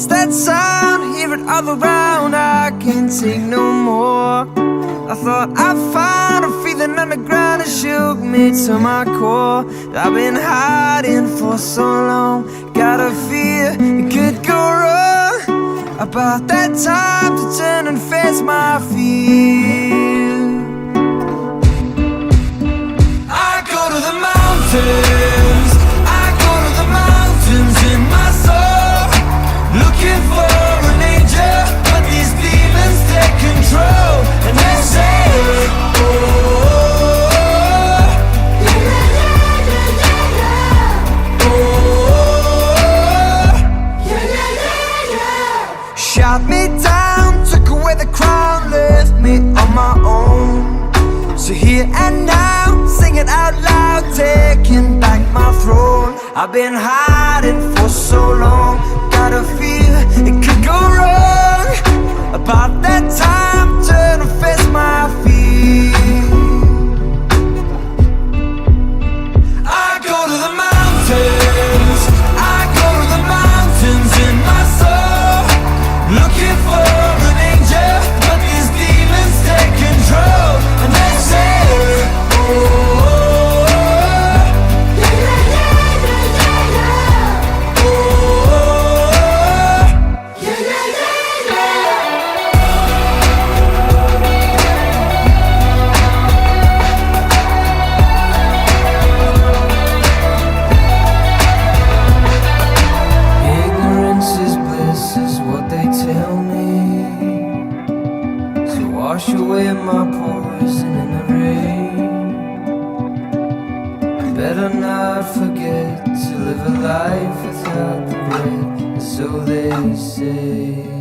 lost that sound, hear it all around. I can't take no more. I thought I'd find a feeling underground that shook me to my core. I've been hiding for so long, got a fear it could go wrong. About that time to turn and face my fear. I go to the mountains, I go to the mountains in my soul, looking for an angel, but these demons take control. And they say, oh, oh, shot me down, took away the crown, left me on my own. So here and now, sing it out loud, taking back my throne. I've been hiding for so long, got a fear it could go wrong. About that time, turn and face my fear. I go to the mountains, I go to the mountains in my soul, looking for an angel, but these demons take control. And they say, oh, wash away my poison in the rain. Better not forget to live a life without regret, so they say.